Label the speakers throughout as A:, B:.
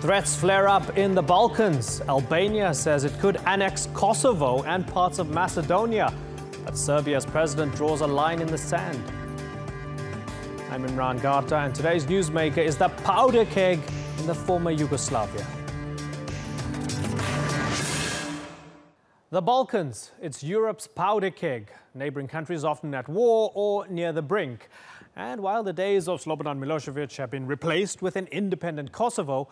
A: Threats flare up in the Balkans. Albania says it could annex Kosovo and parts of Macedonia. But Serbia's president draws a line in the sand. I'm Imran Garta, and today's newsmaker is the powder keg in the former Yugoslavia. The Balkans, it's Europe's powder keg. Neighboring countries often at war or near the brink. And while the days of Slobodan Milosevic have been replaced with an independent Kosovo,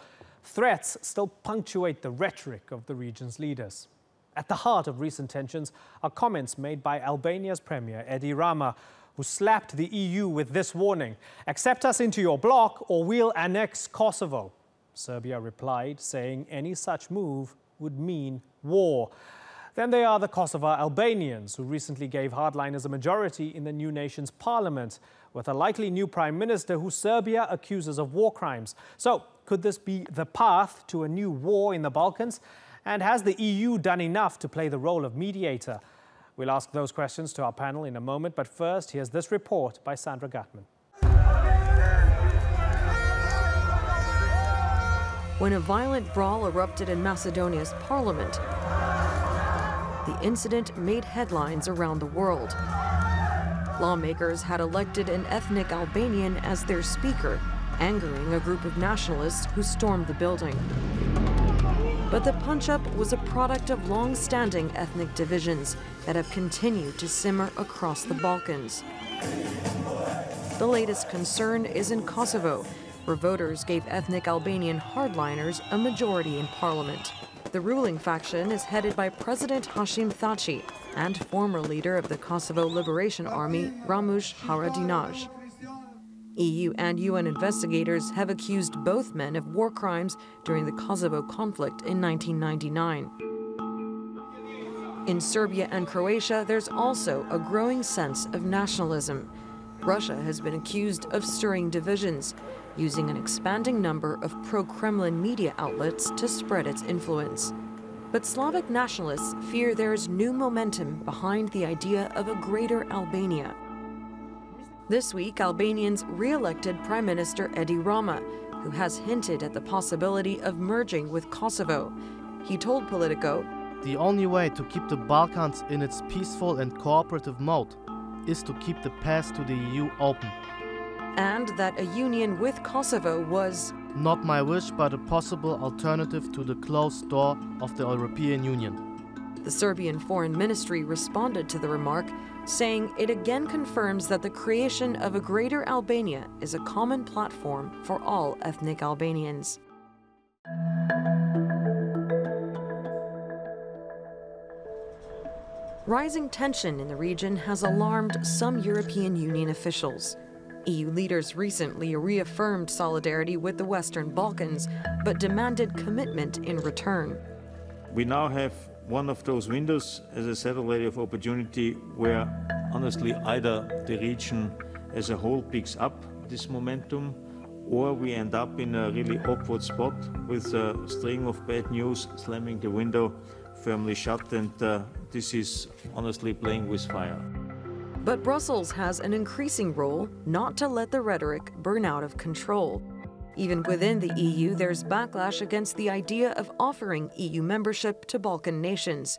A: threats still punctuate the rhetoric of the region's leaders. At the heart of recent tensions are comments made by Albania's Premier Edi Rama, who slapped the EU with this warning: accept us into your bloc or we'll annex Kosovo. Serbia replied, saying any such move would mean war. Then there are the Kosovo Albanians, who recently gave hardliners a majority in the new nation's parliament, with a likely new prime minister who Serbia accuses of war crimes. So, could this be the path to a new war in the Balkans? And has the EU done enough to play the role of mediator? We'll ask those questions to our panel in a moment, but first, here's this report by Sandra Gatman.
B: When a violent brawl erupted in Macedonia's parliament, the incident made headlines around the world. Lawmakers had elected an ethnic Albanian as their speaker, angering a group of nationalists who stormed the building. But the punch-up was a product of long-standing ethnic divisions that have continued to simmer across the Balkans. The latest concern is in Kosovo, where voters gave ethnic Albanian hardliners a majority in parliament. The ruling faction is headed by President Hashim Thaçi and former leader of the Kosovo Liberation Army, Ramush Haradinaj. EU and UN investigators have accused both men of war crimes during the Kosovo conflict in 1999. In Serbia and Croatia, there's also a growing sense of nationalism. Russia has been accused of stirring divisions, using an expanding number of pro-Kremlin media outlets to spread its influence. But Slavic nationalists fear there's new momentum behind the idea of a greater Albania. This week, Albanians re-elected Prime Minister Edi Rama, who has hinted at the possibility of merging with Kosovo. He told Politico,
C: "The only way to keep the Balkans in its peaceful and cooperative mode is to keep the path to the EU open."
B: And that a union with Kosovo was
C: not my wish, but a possible alternative to the closed door of the European Union.
B: The Serbian Foreign Ministry responded to the remark, saying it again confirms that the creation of a greater Albania is a common platform for all ethnic Albanians. Rising tension in the region has alarmed some European Union officials. EU leaders recently reaffirmed solidarity with the Western Balkans, but demanded commitment in return.
D: We now have one of those windows, as I said already, of opportunity where, honestly, either the region as a whole picks up this momentum, or we end up in a really awkward spot with a string of bad news slamming the window firmly shut, and this is honestly playing with fire.
B: But Brussels has an increasing role not to let the rhetoric burn out of control. Even within the EU, there's backlash against the idea of offering EU membership to Balkan nations.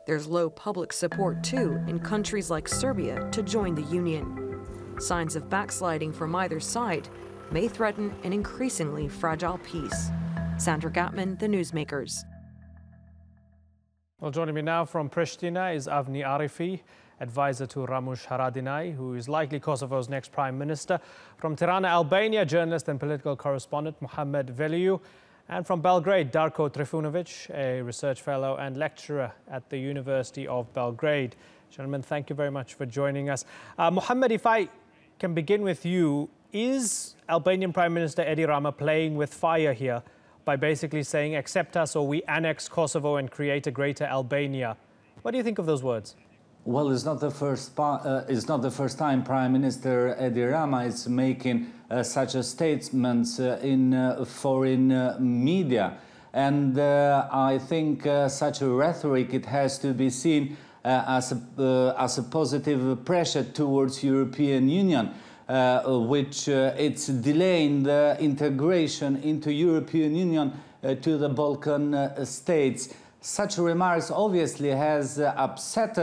B: There's low public support, too, in countries like Serbia to join the Union. Signs of backsliding from either side may threaten an increasingly fragile peace. Sandra Gatman, The Newsmakers.
A: Well, joining me now from Pristina is Avni Arifi, advisor to Ramush Haradinaj, who is likely Kosovo's next prime minister. From Tirana, Albania, journalist and political correspondent Muhammad Veliu. And from Belgrade, Darko Trifunovic, a research fellow and lecturer at the University of Belgrade. Gentlemen, thank you very much for joining us. Muhammad, if I can begin with you, is Albanian Prime Minister Edi Rama playing with fire here by basically saying, accept us or we annex Kosovo and create a greater Albania? What do you think of those words?
E: Well, it's not the first time Prime Minister Edi Rama is making such a statements in foreign media, and I think such a rhetoric, it has to be seen as a positive pressure towards European Union. which it's delaying the integration into European Union to the Balkan states. Such remarks obviously has upset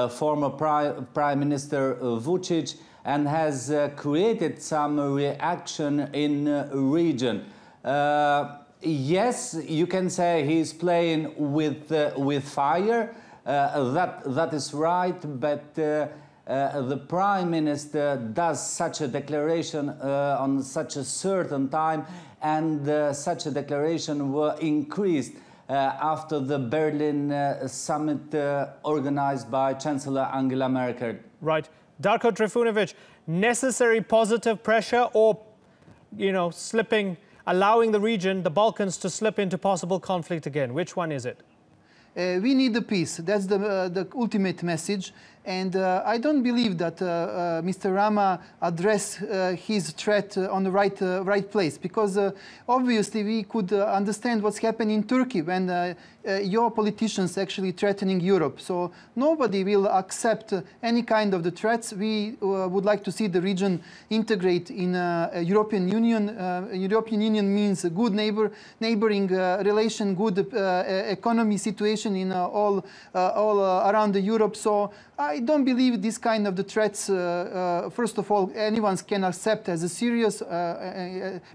E: former Prime Minister Vučić and has created some reaction in region. Yes, you can say he's playing with fire. That is right, but the Prime Minister does such a declaration on such a certain time, and such a declaration were increased after the Berlin summit organized by Chancellor Angela Merkel.
A: Right. Darko Trifunovic, necessary positive pressure or, allowing the region, the Balkans, to slip into possible conflict again? Which one is it?
F: We need the peace. That's the ultimate message. And I don't believe that Mr. Rama addressed his threat on the right place, because obviously we could understand what's happening in Turkey when your politicians actually threatening Europe. So nobody will accept any kind of the threats. We would like to see the region integrate in European Union. European Union means a good neighboring relation, good economy situation in all around Europe. So I don't believe this kind of the threats, first of all, anyone can accept as a serious,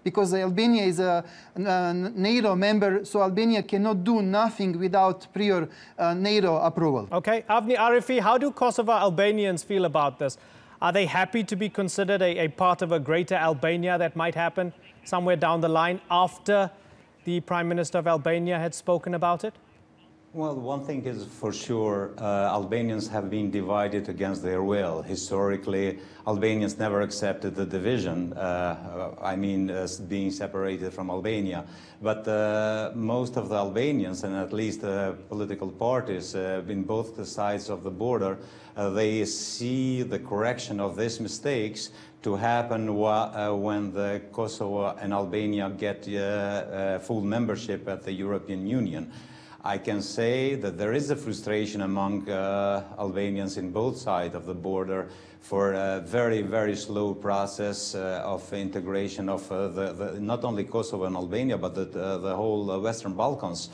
F: because Albania is a NATO member, so Albania cannot do nothing without prior NATO approval.
A: Okay, Avni Arifi, how do Kosovo Albanians feel about this? Are they happy to be considered a part of a greater Albania that might happen somewhere down the line after the Prime Minister of Albania had spoken about it?
G: Well, one thing is for sure, Albanians have been divided against their will. Historically, Albanians never accepted the division, being separated from Albania. But most of the Albanians, and at least political parties in both the sides of the border, they see the correction of these mistakes to happen when the Kosovo and Albania get full membership at the European Union. I can say that there is a frustration among Albanians in both sides of the border for a very, very slow process of integration of not only Kosovo and Albania, but the whole Western Balkans.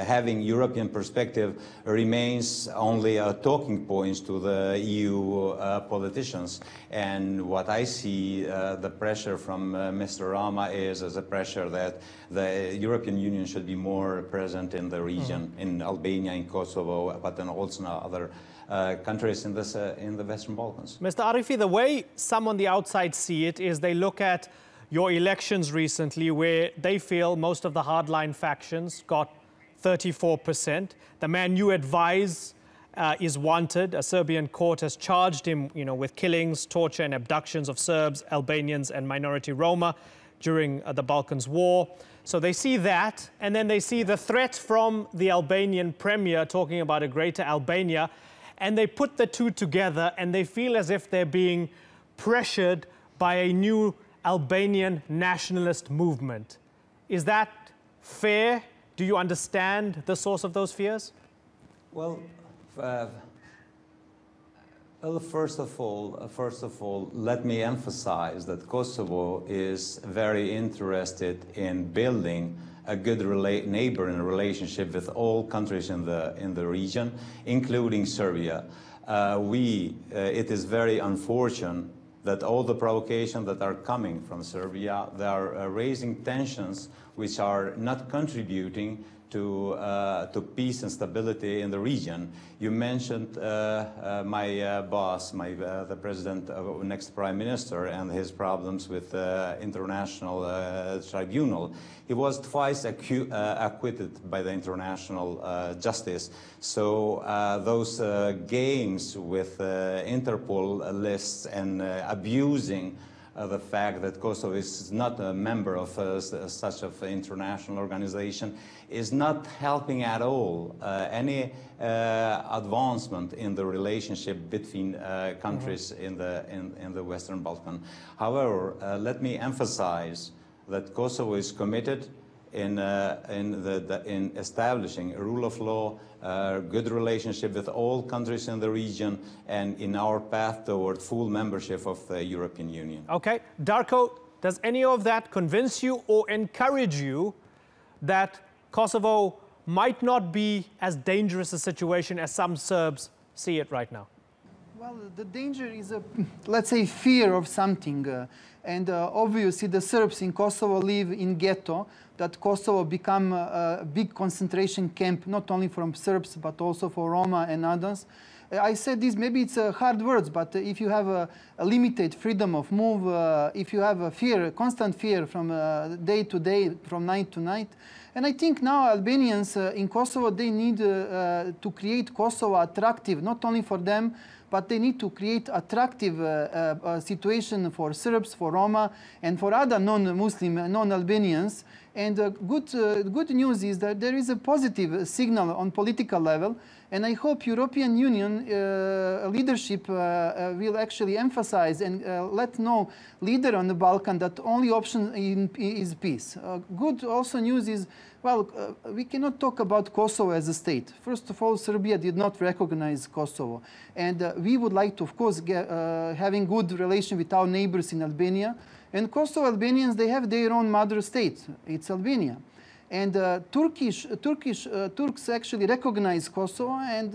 G: Having European perspective remains only a talking point to the EU politicians. And what I see, the pressure from Mr. Rama is as a pressure that the European Union should be more present in the region, in Albania, in Kosovo, but then also in other countries in the Western Balkans.
A: Mr. Arifi, the way some on the outside see it is they look at your elections recently, where they feel most of the hardline factions got 34%. The man you advise is wanted. A Serbian court has charged him, with killings, torture and abductions of Serbs, Albanians and minority Roma during the Balkans war. So they see that, and then they see the threat from the Albanian premier talking about a greater Albania, and they put the two together and they feel as if they're being pressured by a new Albanian nationalist movement. Is that fair? Do you understand the source of those fears?
G: Well, first of all, let me emphasize that Kosovo is very interested in building a good neighboring relationship with all countries in the region, including Serbia. It is very unfortunate that all the provocations that are coming from Serbia, they are raising tensions which are not contributing to peace and stability in the region. You mentioned my boss, the president of next prime minister, and his problems with international tribunal. He was twice acquitted by the international justice. So those games with Interpol lists and abusing the fact that Kosovo is not a member of such an international organization is not helping at all any advancement in the relationship between countries in the Western Balkan. However, let me emphasize that Kosovo is committed in establishing a rule of law, good relationship with all countries in the region, and in our path toward full membership of the European Union.
A: Okay, Darko, Does any of that convince you or encourage you that Kosovo might not be as dangerous a situation as some Serbs see it right now?
F: Well, the danger is let's say, fear of something. Obviously, the Serbs in Kosovo live in ghetto, that Kosovo become a big concentration camp, not only from Serbs, but also for Roma and others. I said this, maybe it's hard words, but if you have a limited freedom of move, if you have a fear, constant fear from day to day, from night to night, and I think now Albanians in Kosovo, they need to create Kosovo attractive, not only for them, but they need to create attractive situation for Serbs, for Roma, and for other non-Muslim, non-Albanians. And good news is that there is a positive signal on political level, and I hope European Union leadership will actually emphasize and let know leader on the Balkan that only option is peace. Good also news is, well, we cannot talk about Kosovo as a state. First of all, Serbia did not recognize Kosovo. And we would like to, of course, having good relation with our neighbors in Albania. And Kosovo Albanians, they have their own mother state. It's Albania. And Turks actually recognize Kosovo, and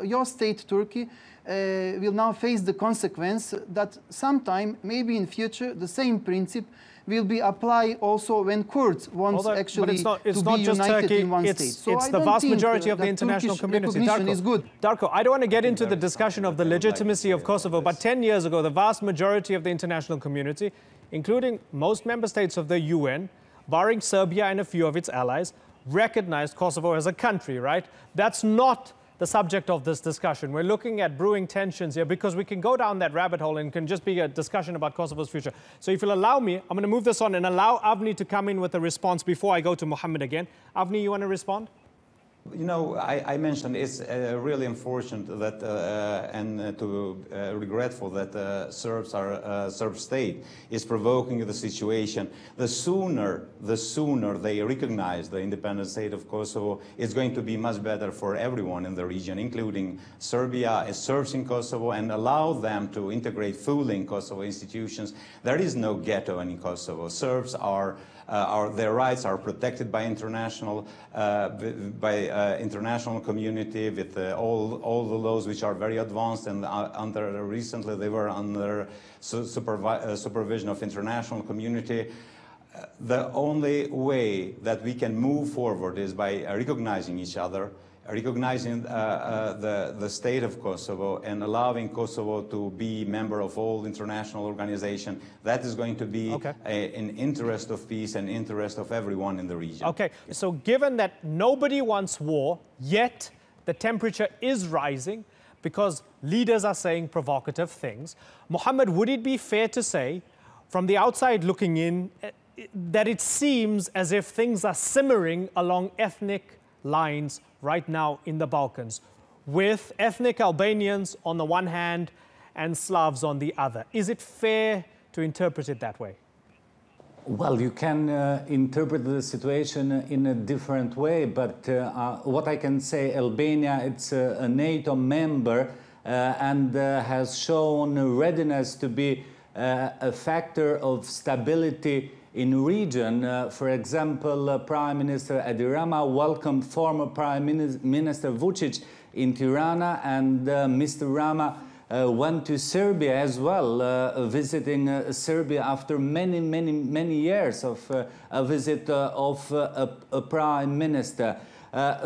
F: your state, Turkey, will now face the consequence that sometime, maybe in future, the same principle will be applied also when Kurds want actually to be united in one state. So
A: it's the vast majority of the international community. Darko, I don't want to get into the discussion of the legitimacy of Kosovo, but 10 years ago, the vast majority of the international community, including most member states of the UN, barring Serbia and a few of its allies, recognized Kosovo as a country, right? That's not the subject of this discussion. We're looking at brewing tensions here because we can go down that rabbit hole and can just be a discussion about Kosovo's future. So if you'll allow me, I'm going to move this on and allow Avni to come in with a response before I go to Mohammed again. Avni, you want to respond?
G: You know, I mentioned it's really unfortunate that regretful that Serb state is provoking the situation. The sooner they recognize the independent state of Kosovo, it's going to be much better for everyone in the region, including Serbia as Serbs in Kosovo, and allow them to integrate fully in Kosovo institutions. There is no ghetto in Kosovo. Serbs their rights are protected by international international community with all the laws which are very advanced, and recently they were under supervision of international community. The only way that we can move forward is by recognizing each other, recognizing the state of Kosovo, and allowing Kosovo to be member of all international organizations. That is going to be in interest of peace and interest of everyone in the region.
A: Okay, so given that nobody wants war, yet the temperature is rising because leaders are saying provocative things, Mohammed, would it be fair to say, from the outside looking in, that it seems as if things are simmering along ethnic lines right now in the Balkans, with ethnic Albanians on the one hand and Slavs on the other? Is it fair to interpret it that way?
E: Well, you can interpret the situation in a different way, but what I can say, Albania, it's a NATO member and has shown readiness to be a factor of stability in region. For example, Prime Minister Edi Rama welcomed former Prime Minister Vučić in Tirana, and Mr. Rama went to Serbia as well, visiting Serbia after many years of a visit of a Prime Minister.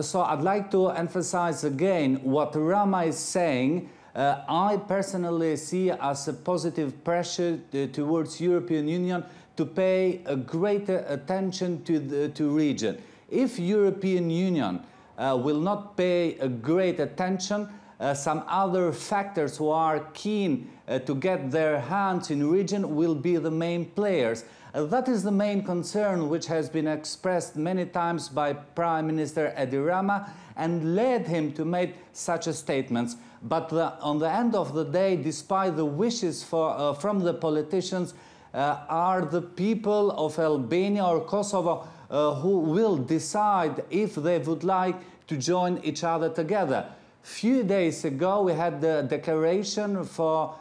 E: So I'd like to emphasize again what Rama is saying. I personally see as a positive pressure towards European Union to pay a greater attention to the region. If European Union will not pay a great attention, some other factors who are keen to get their hands in region will be the main players. That is the main concern which has been expressed many times by Prime Minister Edi Rama and led him to make such a statements. But on the end of the day, despite the wishes from the politicians, are the people of Albania or Kosovo who will decide if they would like to join each other together. Few days ago, we had the declaration for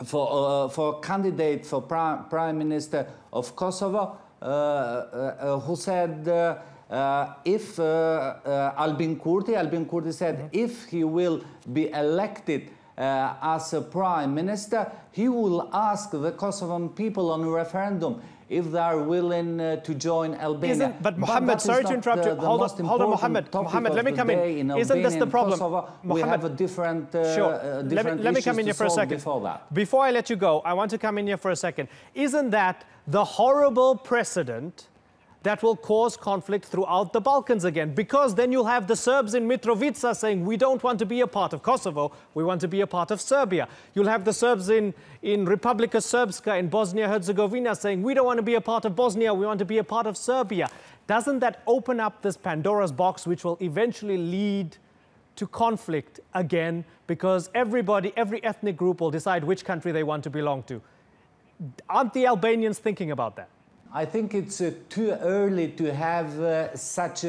E: for candidate for Prime Minister of Kosovo, who said if Albin Kurti said if he will be elected as a Prime Minister, he will ask the Kosovan people on a referendum if they are willing to join Albania.
A: But Mohammed, sorry to interrupt you. Hold on, Mohammed. Mohammed, let me come in. Isn't this the problem?
E: Kosovo, we have a different,
A: sure. Let me come in here for a second. Before I let you go, I want to come in here for a second. Isn't that the horrible precedent that will cause conflict throughout the Balkans again? Because then you'll have the Serbs in Mitrovica saying, we don't want to be a part of Kosovo, we want to be a part of Serbia. You'll have the Serbs in Republika Srpska in Bosnia-Herzegovina saying, we don't want to be a part of Bosnia, we want to be a part of Serbia. Doesn't that open up this Pandora's box, which will eventually lead to conflict again? Because every ethnic group will decide which country they want to belong to. Aren't the Albanians thinking about that?
E: I think it's too early to have such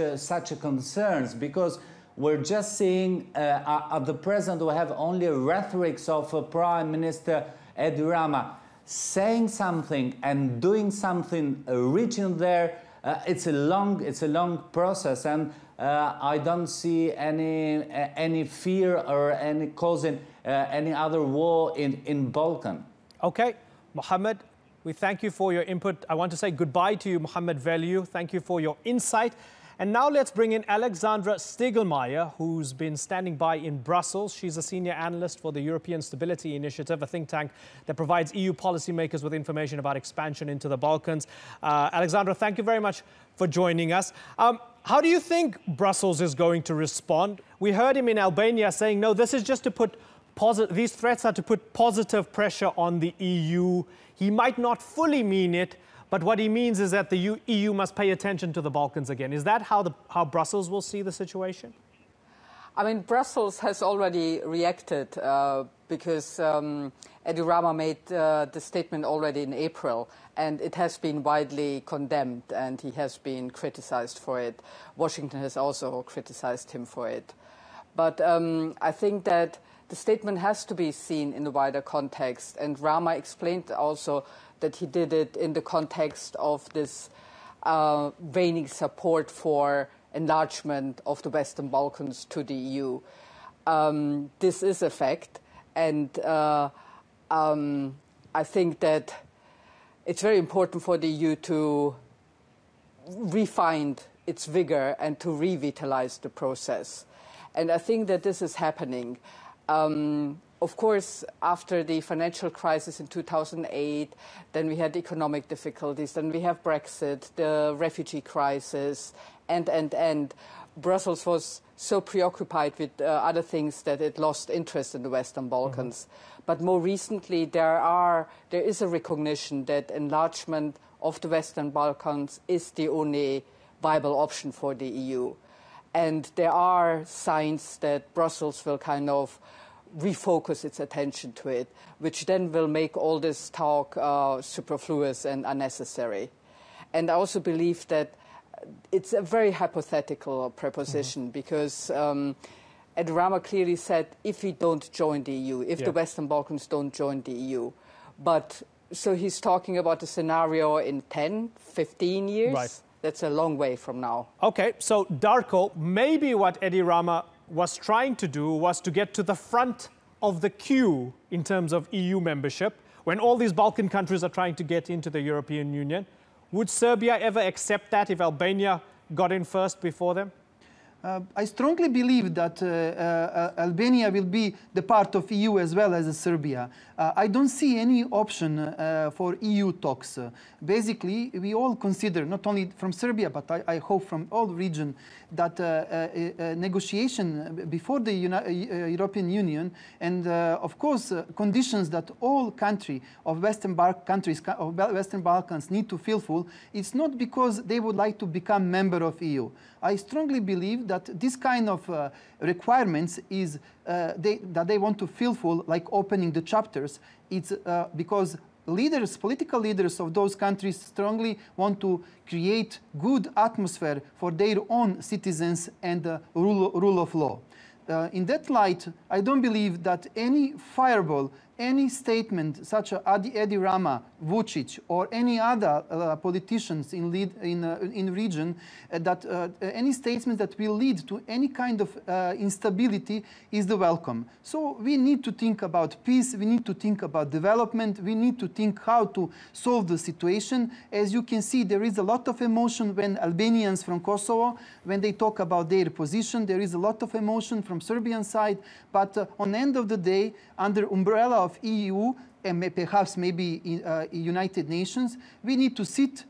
E: concerns, because we're just seeing at the present we have only rhetorics of Prime Minister Edi Rama saying something and doing something, reaching there. It's a long process, and I don't see any fear or any causing any other war in Balkan.
A: Okay, Mohammed, we thank you for your input. I want to say goodbye to you, Mohammed Veliu. Thank you for your insight. And now let's bring in Alexandra Stiegelmeier, who's been standing by in Brussels. She's a senior analyst for the European Stability Initiative, a think tank that provides EU policymakers with information about expansion into the Balkans. Alexandra, thank you very much for joining us. How do you think Brussels is going to respond? We heard him in Albania saying, no, this is just to put these threats are to put positive pressure on the EU. He might not fully mean it, but what he means is that the EU must pay attention to the Balkans again. Is that how Brussels will see the situation?
H: I mean, Brussels has already reacted because Edi Rama made the statement already in April, and it has been widely condemned, and he has been criticized for it. Washington has also criticized him for it. But I think that the statement has to be seen in the wider context, and Rama explained also that he did it in the context of this waning support for enlargement of the Western Balkans to the EU. This is a fact, and I think that it's very important for the EU to refine its vigor and to revitalize the process. And I think that this is happening. Of course, after the financial crisis in 2008, then we had economic difficulties, then we have Brexit, the refugee crisis, and Brussels was so preoccupied with other things that it lost interest in the Western Balkans. But more recently, there is a recognition that enlargement of the Western Balkans is the only viable option for the EU. And there are signs that Brussels will kind of refocus its attention to it, which then will make all this talk superfluous and unnecessary. And I also believe that it's a very hypothetical proposition because Edi Rama clearly said if we don't join the EU, if the Western Balkans don't join the EU. But so he's talking about a scenario in 10, 15 years.
A: Right.
H: That's a long way from now.
A: Okay, so Darko, maybe what Edi Rama was trying to do was to get to the front of the queue in terms of EU membership when all these Balkan countries are trying to get into the European Union. Would Serbia ever accept that if Albania got in first before them?
F: I strongly believe that Albania will be the part of EU as well as Serbia. I don't see any option for EU talks. Basically, we all consider, not only from Serbia, but I hope from all region, that negotiation before the European Union and, of course, conditions that all countries of Western Balkans need to fulfill, it's not because they would like to become member of EU. I strongly believe that this kind of requirements is that they want to fulfill, like opening the chapters. It's because political leaders of those countries strongly want to create good atmosphere for their own citizens and rule of law. In that light, I don't believe that any fireball any statement such as Edi Rama, Vučić, or any other politicians in region, any statement that will lead to any kind of instability is the welcome. So we need to think about peace, we need to think about development, we need to think how to solve the situation. As you can see, there is a lot of emotion when Albanians from Kosovo, when they talk about their position, there is a lot of emotion from Serbian side, but on the end of the day, under umbrella of EU and perhaps maybe United Nations, we need to sit,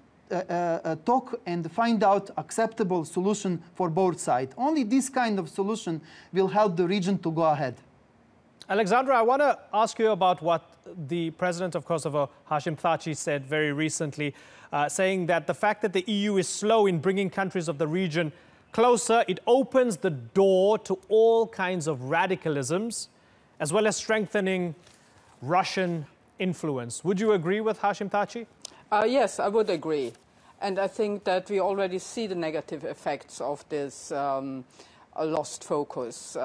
F: talk and find out acceptable solution for both sides. Only this kind of solution will help the region to go ahead.
A: Alexandra, I want to ask you about what the president of Kosovo, Hashim Thaçi, said very recently, saying that the fact that the EU is slow in bringing countries of the region closer, it opens the door to all kinds of radicalisms, as well as strengthening Russian influence. Would you agree with Hashim Thaçi?
H: Yes, I would agree. And I think that we already see the negative effects of this lost focus.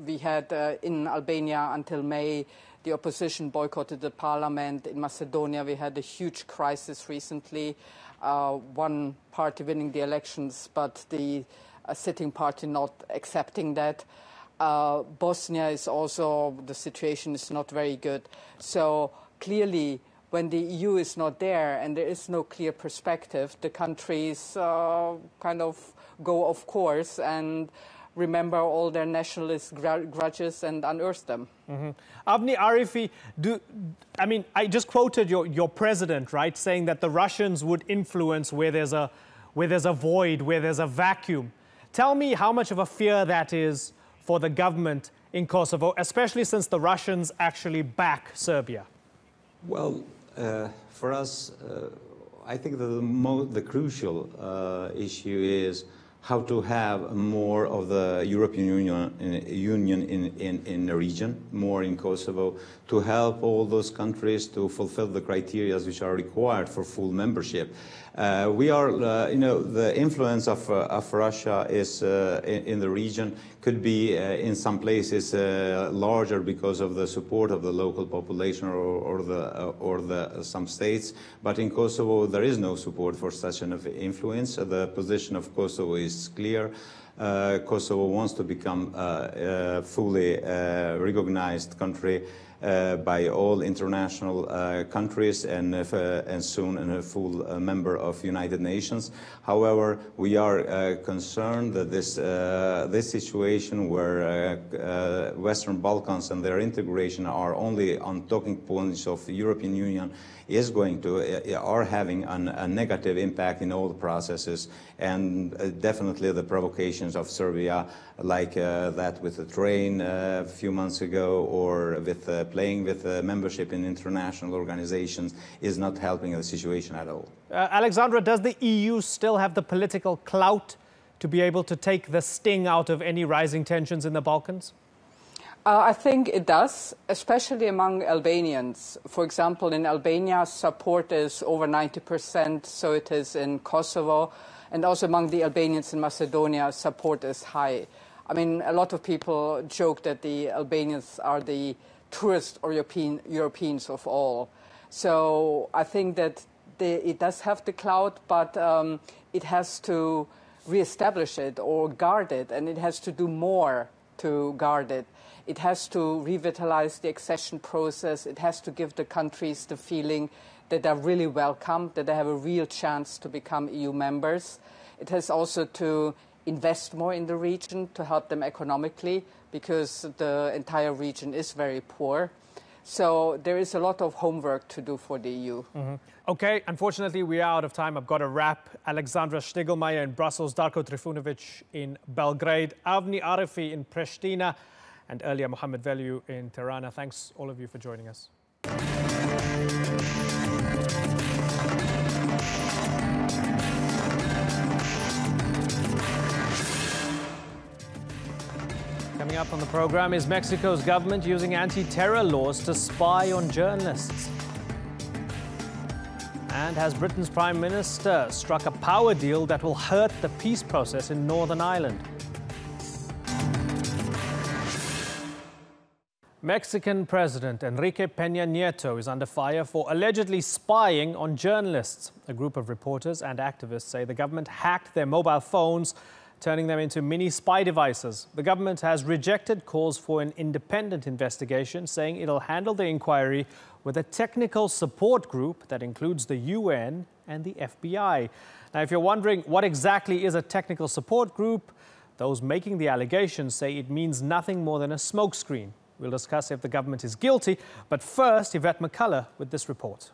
H: We had in Albania until May, the opposition boycotted the parliament. In Macedonia, we had a huge crisis recently. One party winning the elections, but the sitting party not accepting that. Bosnia is also, the situation is not very good. So clearly, when the EU is not there and there is no clear perspective, the countries kind of go off course and remember all their nationalist grudges and unearth them.
A: Avni Arifi, I just quoted your president, right, saying that the Russians would influence where there's a void, where there's a vacuum. Tell me how much of a fear that is for the government in Kosovo, especially since the Russians actually back Serbia.
G: Well, for us, I think that the crucial issue is how to have more of the European Union in the region, more in Kosovo, to help all those countries to fulfill the criteria which are required for full membership. We are, the influence of Russia is in the region could be in some places larger because of the support of the local population or some states. But in Kosovo, there is no support for such an influence. The position of Kosovo is clear. Kosovo wants to become a fully recognized country by all international countries and soon a full member of United Nations. However, we are concerned that this situation where Western Balkans and their integration are only on talking points of the European Union are having a negative impact in all the processes, and definitely the provocations of Serbia, like that with the train a few months ago, or with playing with membership in international organizations, is not helping the situation at all.
A: Alexandra, does the EU still have the political clout to be able to take the sting out of any rising tensions in the Balkans?
H: I think it does, especially among Albanians. For example, in Albania, support is over 90%, so it is in Kosovo. And also among the Albanians in Macedonia, support is high. I mean, a lot of people joke that the Albanians are the tourist or Europeans of all. So I think that it does have the clout, but it has to reestablish it or guard it, and it has to do more to guard it. It has to revitalize the accession process. It has to give the countries the feeling that they're really welcome, that they have a real chance to become EU members. It has also to invest more in the region to help them economically, because the entire region is very poor. So there is a lot of homework to do for the EU.
A: Okay, unfortunately, we are out of time. I've got to wrap. Alexandra Štiglmajer in Brussels, Darko Trifunovic in Belgrade, Avni Arifi in Pristina, and earlier Mohammed Veliu in Tirana. Thanks all of you for joining us. Coming up on the program, is Mexico's government using anti-terror laws to spy on journalists? And has Britain's Prime Minister struck a power deal that will hurt the peace process in Northern Ireland? Mexican President Enrique Peña Nieto is under fire for allegedly spying on journalists. A group of reporters and activists say the government hacked their mobile phones, turning them into mini spy devices. The government has rejected calls for an independent investigation, saying it'll handle the inquiry with a technical support group that includes the UN and the FBI. Now, if you're wondering what exactly is a technical support group, those making the allegations say it means nothing more than a smokescreen. We'll discuss if the government is guilty, but first, Yvette McCullough with this report.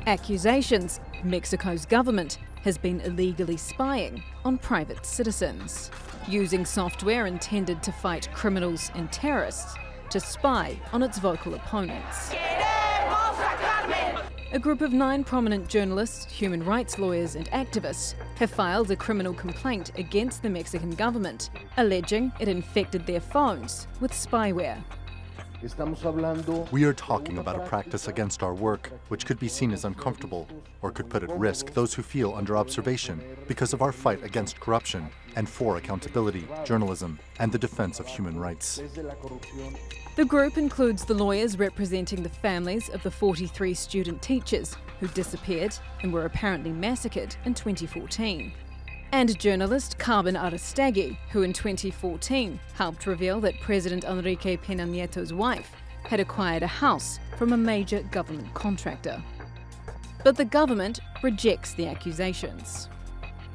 I: Accusations Mexico's government has been illegally spying on private citizens, using software intended to fight criminals and terrorists to spy on its vocal opponents. A group of 9 prominent journalists, human rights lawyers and activists have filed a criminal complaint against the Mexican government, alleging it infected their phones with spyware.
J: We are talking about a practice against our work, which could be seen as uncomfortable, or could put at risk those who feel under observation because of our fight against corruption and for accountability, journalism, and the defense of human rights.
I: The group includes the lawyers representing the families of the 43 student teachers who disappeared and were apparently massacred in 2014. And journalist Carmen Aristegui, who in 2014 helped reveal that President Enrique Peña Nieto's wife had acquired a house from a major government contractor. But the government rejects the accusations.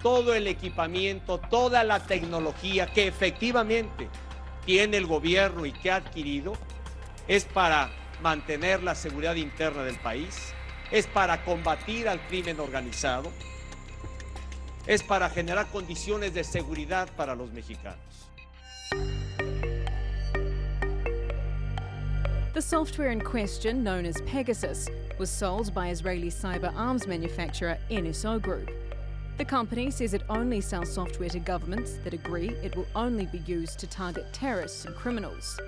K: Todo el equipamiento, toda la tecnología que efectivamente tiene el gobierno y que ha adquirido es para mantener la seguridad interna del país, es para combatir al crimen organizado, es para generar condiciones de seguridad para los mexicanos.
I: The software in question, known as Pegasus, was sold by Israeli cyber arms manufacturer NSO Group. The company says it only sells software to governments that agree it will only be used to target terrorists and criminals.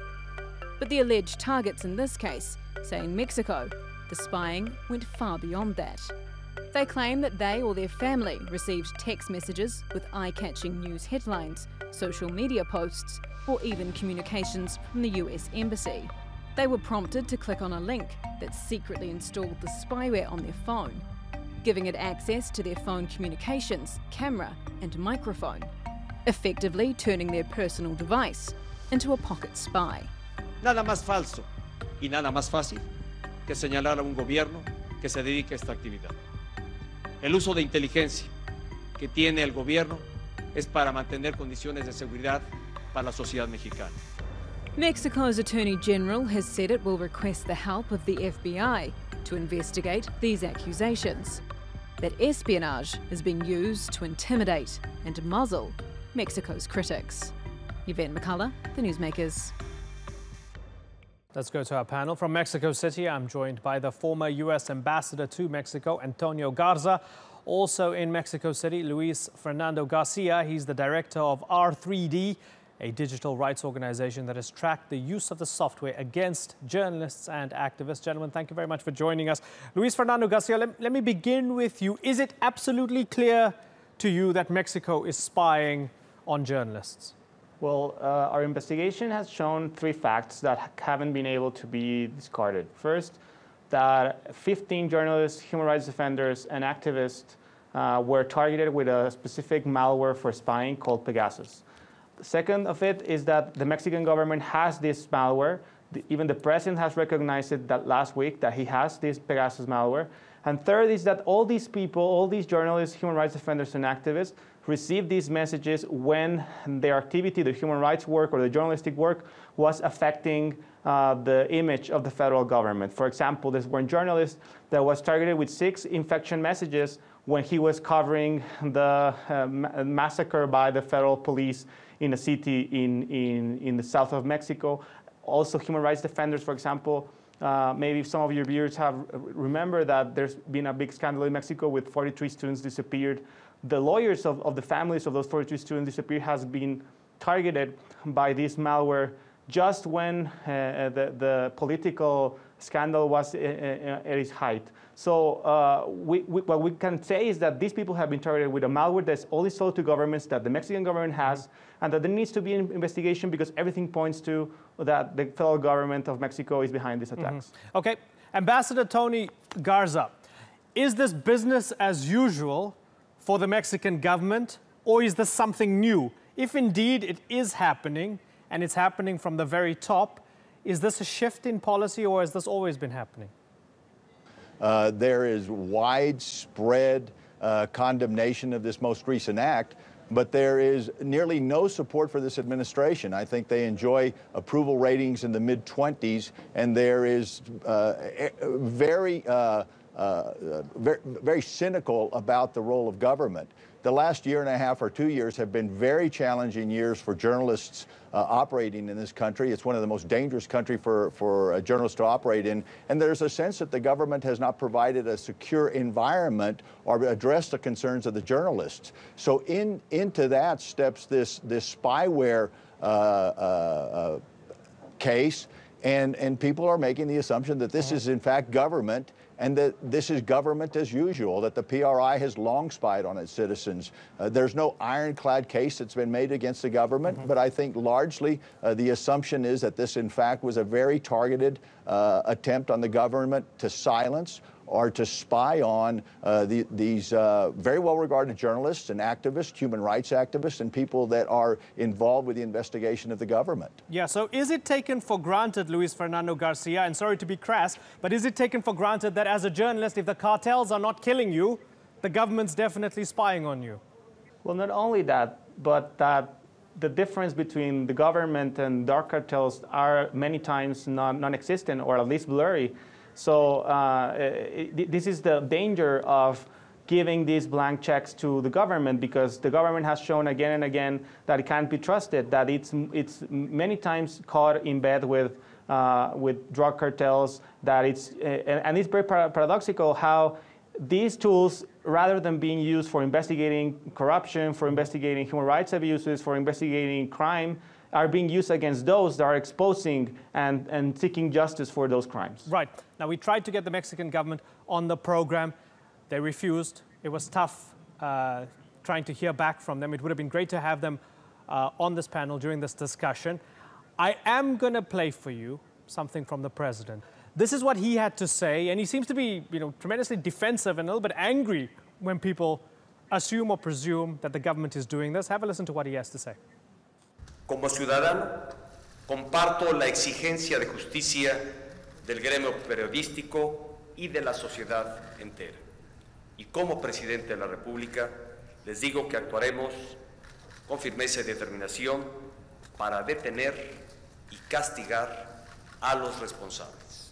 I: But the alleged targets in this case say in Mexico, the spying went far beyond that. They claim that they or their family received text messages with eye-catching news headlines, social media posts, or even communications from the US Embassy. They were prompted to click on a link that secretly installed the spyware on their phone, giving it access to their phone communications, camera, and microphone, effectively turning their personal device into a pocket spy.
K: Nada más falso y nada más fácil que señalar a un gobierno que se dedique a esta actividad. El uso de inteligencia que tiene el gobierno es para mantener condiciones de seguridad para la sociedad mexicana.
I: Mexico's Attorney General has said it will request the help of the FBI to investigate these accusations, that espionage is being used to intimidate and muzzle Mexico's critics. Yvette McCullough, the Newsmakers.
A: Let's go to our panel. From Mexico City, I'm joined by the former U.S. Ambassador to Mexico, Antonio Garza. Also in Mexico City, Luis Fernando Garcia. He's the director of R3D, a digital rights organization that has tracked the use of the software against journalists and activists. Gentlemen, thank you very much for joining us. Luis Fernando Garcia, let me begin with you. Is it absolutely clear to you that Mexico is spying on journalists?
L: Well, our investigation has shown 3 facts that haven't been able to be discarded. First, that 15 journalists, human rights defenders, and activists were targeted with a specific malware for spying called Pegasus. The second of it is that the Mexican government has this malware. Even the president has recognized it that last week that he has this Pegasus malware. And third is that all these people, all these journalists, human rights defenders, and activists received these messages when their activity, the human rights work or the journalistic work, was affecting the image of the federal government. For example, there's one journalist that was targeted with 6 infection messages when he was covering the massacre by the federal police in a city in the south of Mexico. Also, human rights defenders, for example, maybe some of your viewers have remember that there's been a big scandal in Mexico with 43 students disappeared. The lawyers of the families of those 43 students disappeared has been targeted by this malware just when the political scandal was at its height. So what we can say is that these people have been targeted with a malware that's only sold to governments that the Mexican government has, and that there needs to be an investigation because everything points to that the federal government of Mexico is behind these attacks.
A: Okay, Ambassador Tony Garza, is this business as usual for the Mexican government, or is this something new? If indeed it is happening, and it's happening from the very top, is this a shift in policy, or has this always been happening?
M: There is widespread condemnation of this most recent act, but there is nearly no support for this administration. I think they enjoy approval ratings in the mid-20s, and there is very cynical about the role of government. The last year and a half or 2 years have been very challenging years for journalists operating in this country. It's one of the most dangerous countries for a journalist to operate in. And there's a sense that the government has not provided a secure environment or addressed the concerns of the journalists. So into that steps this spyware case. And people are making the assumption that this is in fact government, and that this is government as usual, that the PRI has long spied on its citizens. There's no ironclad case that's been made against the government, but I think largely the assumption is that this in fact was a very targeted attempt on the government to silence or to spy on these very well-regarded journalists and activists, human rights activists, and people that are involved with the investigation of the government.
A: Yeah, so is it taken for granted, Luis Fernando Garcia, and sorry to be crass, but is it taken for granted that as a journalist, if the cartels are not killing you, the government's definitely spying on you?
L: Well, not only that, but that the difference between the government and dark cartels are many times non-existent or at least blurry. So this is the danger of giving these blank checks to the government, because the government has shown again and again that it can't be trusted, that it's many times caught in bed with drug cartels, that and it's very paradoxical how these tools, rather than being used for investigating corruption, for investigating human rights abuses, for investigating crime, are being used against those that are exposing and seeking justice for those crimes.
A: Right. Now, we tried to get the Mexican government on the program. They refused. It was tough trying to hear back from them. It would have been great to have them on this panel during this discussion. I am going to play for you something from the president. This is what he had to say, and he seems to be, tremendously defensive and a little bit angry when people assume or presume that the government is doing this. Have a listen to what he has to say.
N: Como ciudadano, comparto la exigencia de justicia del gremio periodístico y de la sociedad entera. Y como presidente de la República, les digo que actuaremos con firmeza y determinación para detener y castigar a los responsables.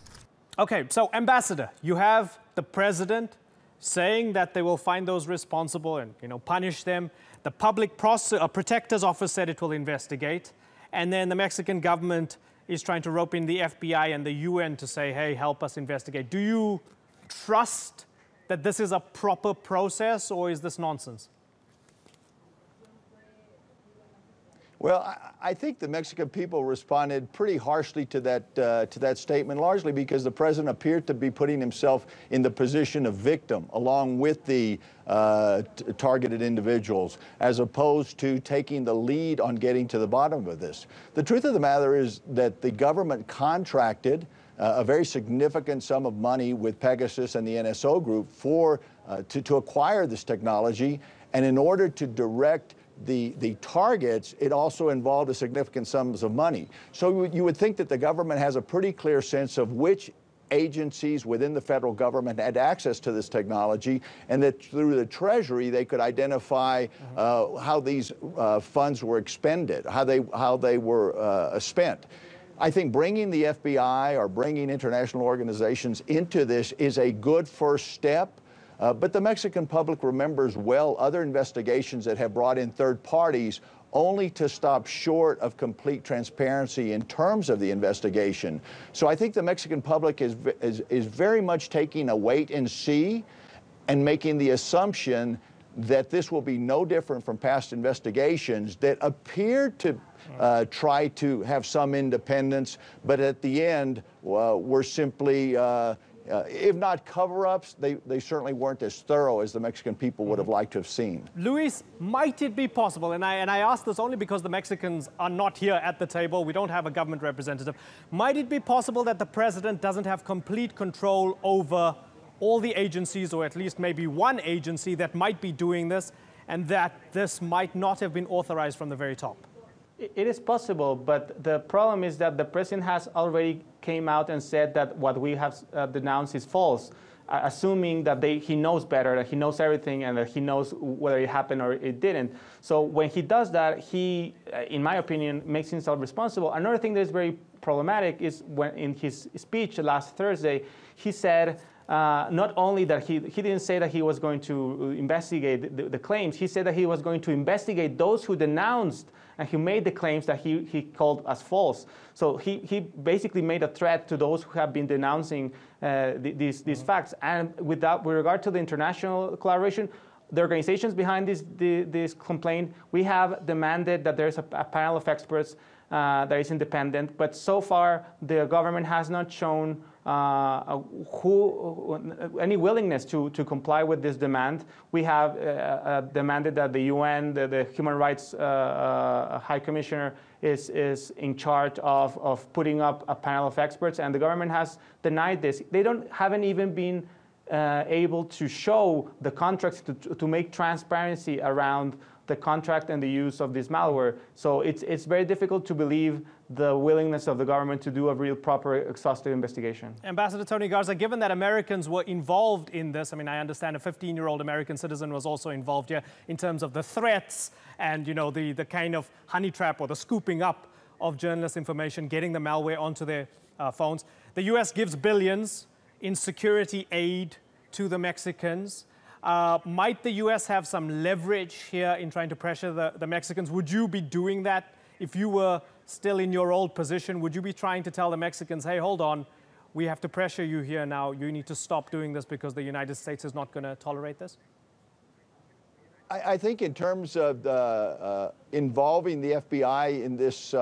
A: Okay, so Ambassador, you have the president saying that they will find those responsible and, punish them. The Public Protector's Office said it will investigate. And then the Mexican government is trying to rope in the FBI and the UN to say, hey, help us investigate. Do you trust that this is a proper process, or is this nonsense?
M: Well, I think the Mexican people responded pretty harshly to that statement, largely because the president appeared to be putting himself in the position of victim along with the targeted individuals, as opposed to taking the lead on getting to the bottom of this. The truth of the matter is that the government contracted a very significant sum of money with Pegasus and the NSO group to acquire this technology, and in order to direct the targets, it also involved a significant sums of money. So you would think that the government has a pretty clear sense of which agencies within the federal government had access to this technology, and that through the Treasury they could identify how these funds were expended, how they were spent. I think bringing the FBI or bringing international organizations into this is a good first step. But the Mexican public remembers well other investigations that have brought in third parties only to stop short of complete transparency in terms of the investigation. So I think the Mexican public is very much taking a wait and see and making the assumption that this will be no different from past investigations that appeared to try to have some independence, but at the end, we're simply, if not cover-ups, they certainly weren't as thorough as the Mexican people would have liked to have seen.
A: Luis, might it be possible, and I ask this only because the Mexicans are not here at the table, we don't have a government representative, might it be possible that the president doesn't have complete control over all the agencies, or at least maybe one agency that might be doing this, and that this might not have been authorized from the very top?
L: It is possible, but the problem is that the president has already came out and said that what we have denounced is false, assuming that he knows better, that he knows everything, and that he knows whether it happened or it didn't. So when he does that, he, in my opinion, makes himself responsible. Another thing that is very problematic is when in his speech last Thursday, he said not only that he didn't say that he was going to investigate the claims, he said that he was going to investigate those who denounced and he made the claims that he called as false. So he basically made a threat to those who have been denouncing these facts. And with regard to the international collaboration, the organizations behind this complaint, we have demanded that there's a panel of experts that is independent, but so far the government has not shown any willingness to comply with this demand. We have demanded that the UN, the Human Rights High Commissioner, is in charge of putting up a panel of experts, and the government has denied this. They haven't even been able to show the contracts to make transparency around the contract and the use of this malware. So it's very difficult to believe the willingness of the government to do a real proper exhaustive investigation.
A: Ambassador Tony Garza, given that Americans were involved in this, I mean, I understand a 15-year-old American citizen was also involved here in terms of the threats and, you know, the kind of honey trap or the scooping up of journalist information, getting the malware onto their phones. The US gives billions in security aid to the Mexicans. Might the US have some leverage here in trying to pressure the Mexicans? Would you be doing that if you were still in your old position? Would you be trying to tell the Mexicans, hey, hold on, we have to pressure you here now. You need to stop doing this because the United States is not going to tolerate this?
M: I think in terms of involving the FBI in this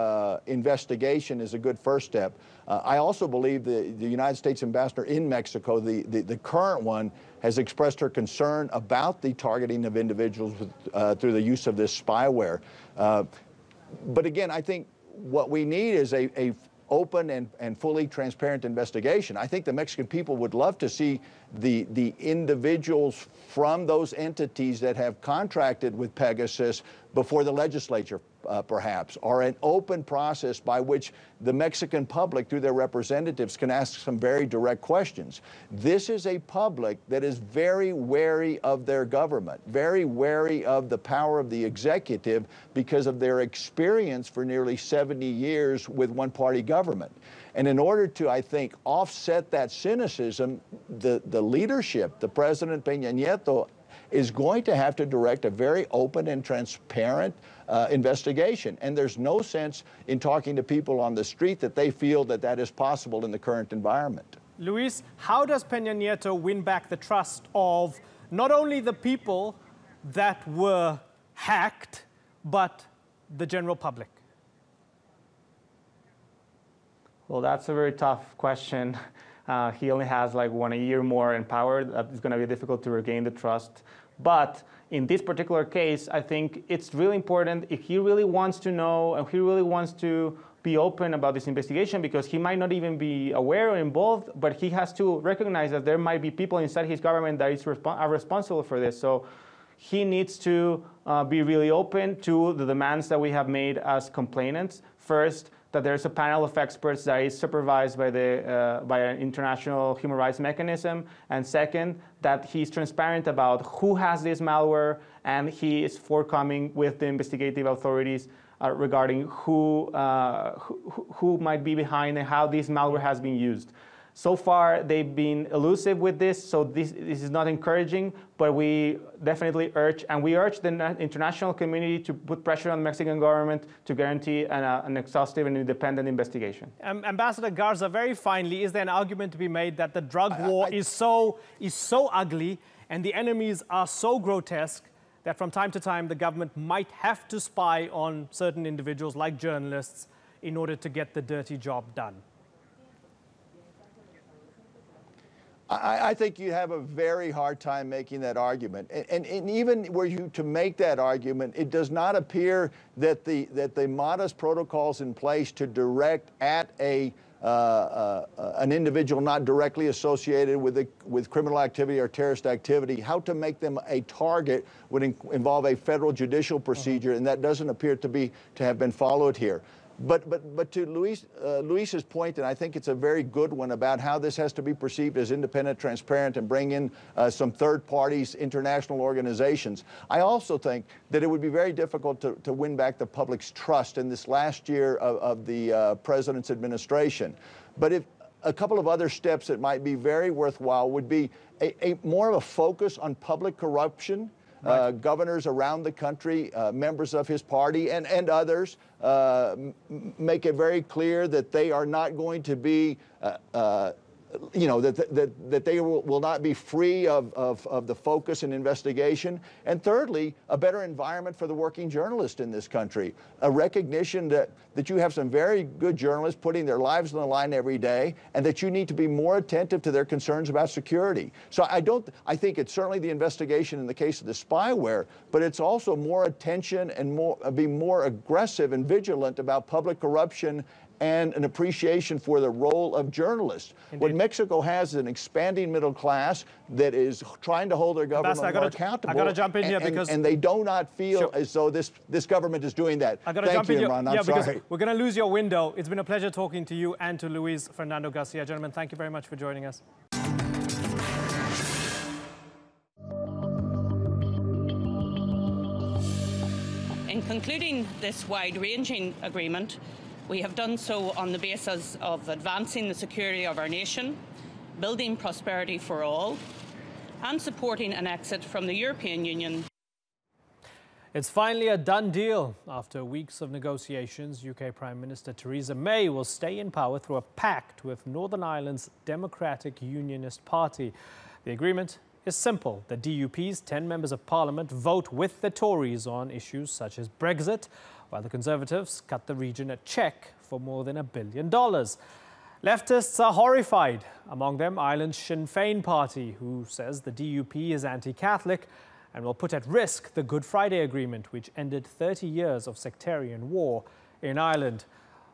M: investigation is a good first step. I also believe the United States ambassador in Mexico, the current one, has expressed her concern about the targeting of individuals with, through the use of this spyware. But again, I think what we need is a open and fully transparent investigation. I think the Mexican people would love to see the individuals from those entities that have contracted with Pegasus before the legislature, perhaps, or an open process by which the Mexican public, through their representatives, can ask some very direct questions. This is a public that is very wary of their government, very wary of the power of the executive because of their experience for nearly 70 years with one-party government. And in order to, I think, offset that cynicism, the leadership, the President Peña Nieto, is going to have to direct a very open and transparent investigation. And there's no sense in talking to people on the street that they feel that that is possible in the current environment.
A: Luis, how does Peña Nieto win back the trust of not only the people that were hacked, but the general public?
L: Well, that's a very tough question. He only has like 1 year more in power. It's going to be difficult to regain the trust. But in this particular case, I think it's really important if he really wants to know and he really wants to be open about this investigation, because he might not even be aware or involved, but he has to recognize that there might be people inside his government that are responsible for this. So he needs to be really open to the demands that we have made as complainants. First, that there's a panel of experts that is supervised by an international human rights mechanism, and second, that he's transparent about who has this malware, and he is forthcoming with the investigative authorities regarding who might be behind and how this malware has been used. So far, they've been elusive with this, so this is not encouraging, but we definitely urge, and we urge the international community to put pressure on the Mexican government to guarantee an exhaustive and independent investigation.
A: Ambassador Garza, very finally, is there an argument to be made that the drug war is so ugly and the enemies are so grotesque that from time to time the government might have to spy on certain individuals like journalists in order to get the dirty job done?
M: I think you have a very hard time making that argument. And even were you to make that argument, it does not appear that the modest protocols in place to direct at an individual not directly associated with criminal activity or terrorist activity, how to make them a target would involve a federal judicial procedure, and that doesn't appear to have been followed here. But to Luis's point, and I think it's a very good one about how this has to be perceived as independent, transparent, and bring in some third parties, international organizations. I also think that it would be very difficult to win back the public's trust in this last year of the president's administration. But if a couple of other steps that might be very worthwhile would be more of a focus on public corruption. Governors around the country, members of his party, and others make it very clear that they are not going to be, that they will not be free of the focus and investigation. And thirdly, a better environment for the working journalist in this country. A recognition that you have some very good journalists putting their lives on the line every day, and that you need to be more attentive to their concerns about security. So I think it's certainly the investigation in the case of the spyware, but it's also more attention and be more aggressive and vigilant about public corruption and an appreciation for the role of journalists. Indeed. What Mexico has is an expanding middle class that is trying to hold their government more accountable.
A: I got to jump in here because...
M: And they do not feel as though this government is doing that.
A: I got to jump in here. I'm sorry. We're going to lose your window. It's been a pleasure talking to you and to Luis Fernando Garcia. Gentlemen, thank you very much for joining us.
O: In concluding this wide-ranging agreement, we have done so on the basis of advancing the security of our nation, building prosperity for all, and supporting an exit from the European Union.
A: It's finally a done deal. After weeks of negotiations, UK Prime Minister Theresa May will stay in power through a pact with Northern Ireland's Democratic Unionist Party. The agreement is simple. The DUP's 10 members of Parliament vote with the Tories on issues such as Brexit, while the Conservatives cut the region a cheque for more than $1 billion. Leftists are horrified, among them Ireland's Sinn Féin party, who says the DUP is anti-Catholic and will put at risk the Good Friday Agreement, which ended 30 years of sectarian war in Ireland.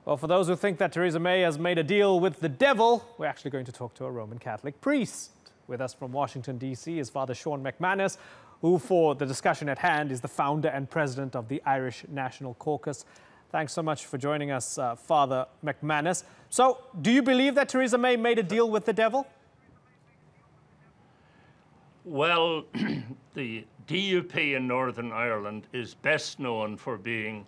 A: Well, for those who think that Theresa May has made a deal with the devil, we're actually going to talk to a Roman Catholic priest. With us from Washington, D.C. is Father Sean McManus, who, for the discussion at hand, is the founder and president of the Irish National Caucus. Thanks so much for joining us, Father McManus. So, do you believe that Theresa May made a deal with the devil?
P: Well, the DUP in Northern Ireland is best known for being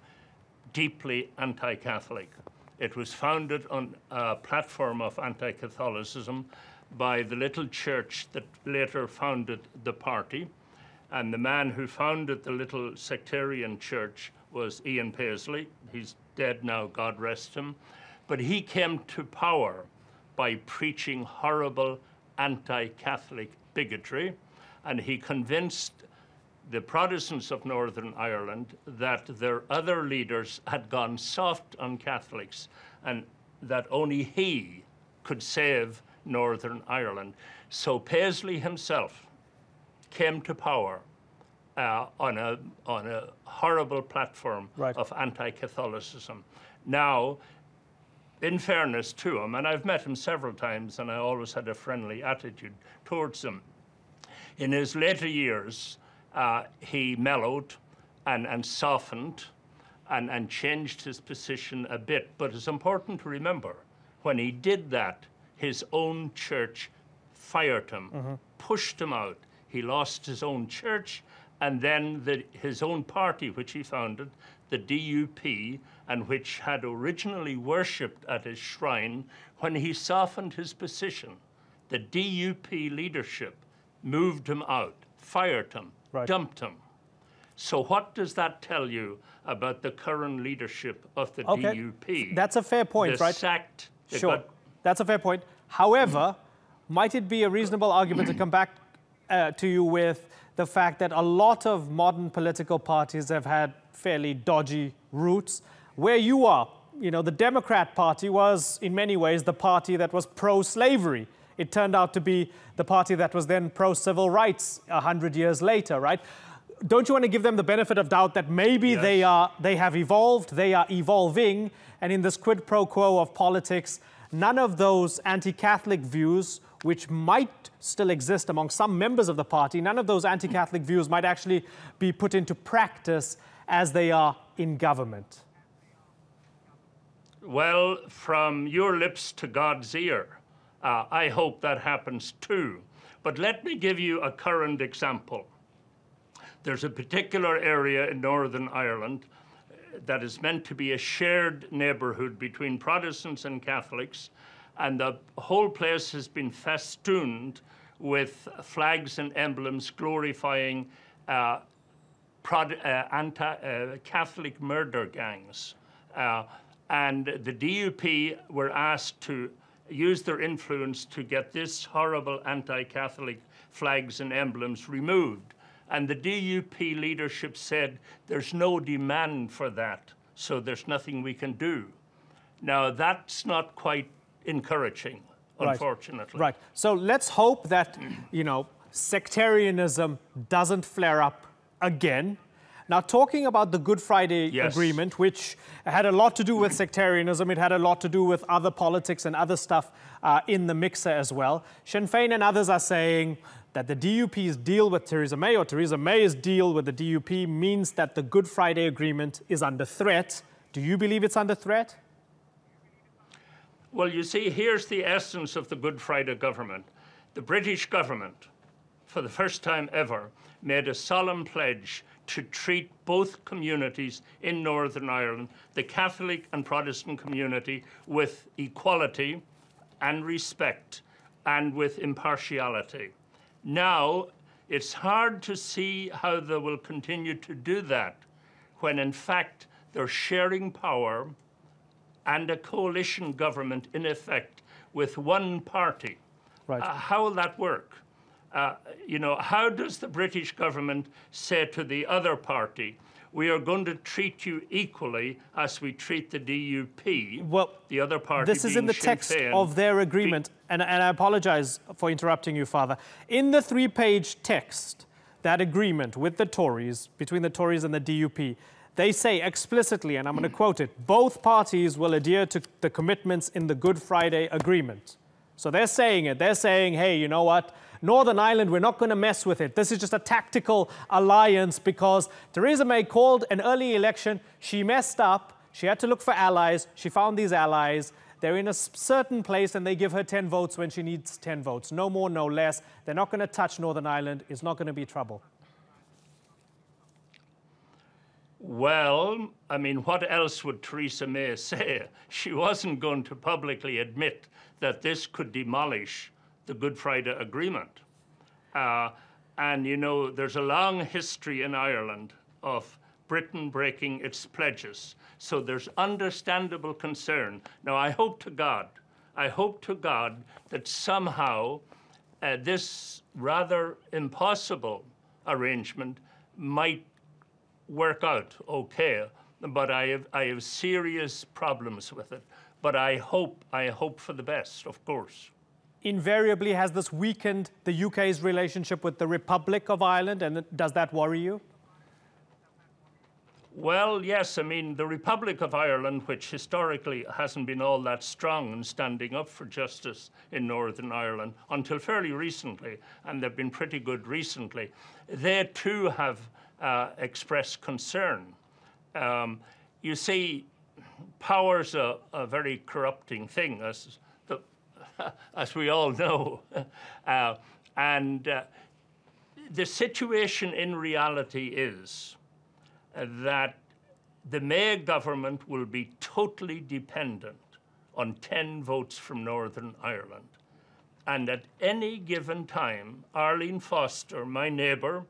P: deeply anti-Catholic. It was founded on a platform of anti-Catholicism by the little church that later founded the party. And the man who founded the little sectarian church was Ian Paisley. He's dead now, God rest him. But he came to power by preaching horrible anti-Catholic bigotry, and he convinced the Protestants of Northern Ireland that their other leaders had gone soft on Catholics and that only he could save Northern Ireland. So Paisley himself came to power on a horrible platform of anti-Catholicism. Now, in fairness to him, and I've met him several times and I always had a friendly attitude towards him, in his later years, he mellowed and softened and changed his position a bit. But it's important to remember, when he did that, his own church fired him, pushed him out. He lost his own church, and then his own party, which he founded, the DUP, and which had originally worshipped at his shrine, when he softened his position, the DUP leadership moved him out, fired him, dumped him. So what does that tell you about the current leadership of the DUP?
A: That's a fair point, right?
P: Sacked.
A: Sure, that's a fair point. However, might it be a reasonable argument to come back to you with the fact that a lot of modern political parties have had fairly dodgy roots. Where you are, you know, the Democrat Party was in many ways the party that was pro-slavery. It turned out to be the party that was then pro-civil rights 100 years later, right? Don't you want to give them the benefit of doubt that maybe
P: Yes.
A: they have evolved, they are evolving, and in this quid pro quo of politics, none of those anti-Catholic views, which might still exist among some members of the party, none of those anti-Catholic views might actually be put into practice as they are in government?
P: Well, from your lips to God's ear, I hope that happens too. But let me give you a current example. There's a particular area in Northern Ireland that is meant to be a shared neighborhood between Protestants and Catholics, and the whole place has been festooned with flags and emblems glorifying anti-Catholic murder gangs. And the DUP were asked to use their influence to get this horrible anti-Catholic flags and emblems removed. And the DUP leadership said, there's no demand for that, so there's nothing we can do. Now, that's not quite encouraging, unfortunately.
A: Right. So let's hope that, you know, sectarianism doesn't flare up again. Now, talking about the Good Friday Agreement, which had a lot to do with sectarianism, it had a lot to do with other politics and other stuff in the mixer as well. Sinn Féin and others are saying that the DUP's deal with Theresa May, or Theresa May's deal with the DUP, means that the Good Friday Agreement is under threat. Do you believe it's under threat?
P: Well, you see, here's the essence of the Good Friday government. The British government, for the first time ever, made a solemn pledge to treat both communities in Northern Ireland, the Catholic and Protestant community, with equality and respect and with impartiality. Now, it's hard to see how they will continue to do that when, in fact, they're sharing power and a coalition government, in effect, with one party.
A: Right.
P: How will that work? You know, how does the British government say to the other party, we are going to treat you equally as we treat the DUP,
A: well,
P: the other party
A: this is in the text of their agreement, and I apologize for interrupting you, Father. In the 3-page text, that agreement with the Tories, between the Tories and the DUP, they say explicitly, and I'm going to quote it, both parties will adhere to the commitments in the Good Friday Agreement. So they're saying it. They're saying, hey, you know what? Northern Ireland, we're not going to mess with it. This is just a tactical alliance because Theresa May called an early election. She messed up. She had to look for allies. She found these allies. They're in a certain place and they give her 10 votes when she needs 10 votes. No more, no less. They're not going to touch Northern Ireland. It's not going to be trouble.
P: Well, I mean, what else would Theresa May say? She wasn't going to publicly admit that this could demolish the Good Friday Agreement. And, you know, there's a long history in Ireland of Britain breaking its pledges. So there's understandable concern. Now, I hope to God that somehow this rather impossible arrangement might work out okay, but I have serious problems with it. But I hope for the best, of course.
A: Invariably, has this weakened the UK's relationship with the Republic of Ireland, and does that worry you?
P: Well, yes. I mean, the Republic of Ireland, which historically hasn't been all that strong in standing up for justice in Northern Ireland until fairly recently, and they've been pretty good recently, they too have expressed concern. You see, power's a very corrupting thing, as we all know. The situation in reality is that the May government will be totally dependent on 10 votes from Northern Ireland. And at any given time, Arlene Foster, my neighbour,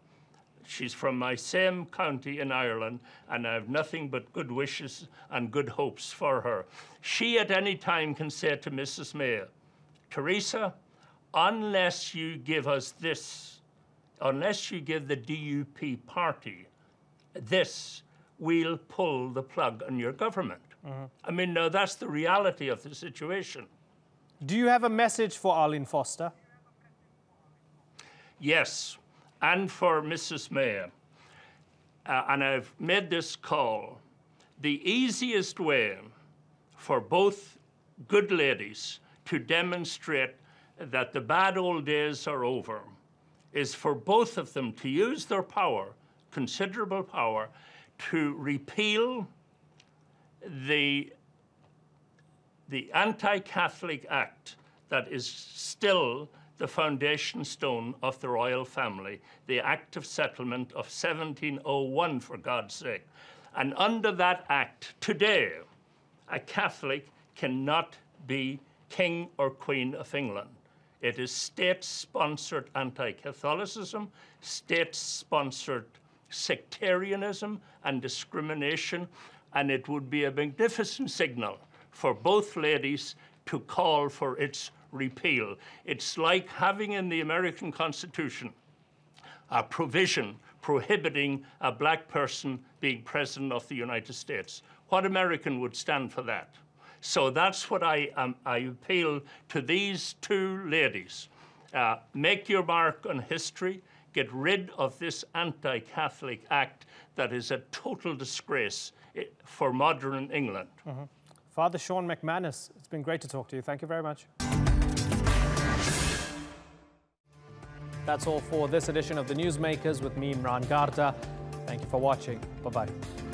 P: she's from my same county in Ireland, and I have nothing but good wishes and good hopes for her. She at any time can say to Mrs. May, Theresa, unless you give us this unless you give the DUP party this, we'll pull the plug on your government. I mean, now that's the reality of the situation.
A: Do you have a message for Arlene Foster?
P: Yes, and for Mrs. May. And I've made this call. The easiest way for both good ladies to demonstrate that the bad old days are over is for both of them to use their power, considerable power, to repeal the anti-Catholic act that is still the foundation stone of the royal family, the Act of Settlement of 1701, for God's sake. And under that act, today, a Catholic cannot be King or Queen of England. It is state-sponsored anti-Catholicism, state-sponsored sectarianism and discrimination, and it would be a magnificent signal for both ladies to call for its repeal. It's like having in the American Constitution a provision prohibiting a black person being president of the United States. What American would stand for that? So that's what I appeal to these two ladies. Make your mark on history. Get rid of this anti-Catholic act that is a total disgrace for modern England.
A: Father Sean McManus, it's been great to talk to you. Thank you very much. That's all for this edition of the Newsmakers with me, Imran Garda. Thank you for watching. Bye-bye.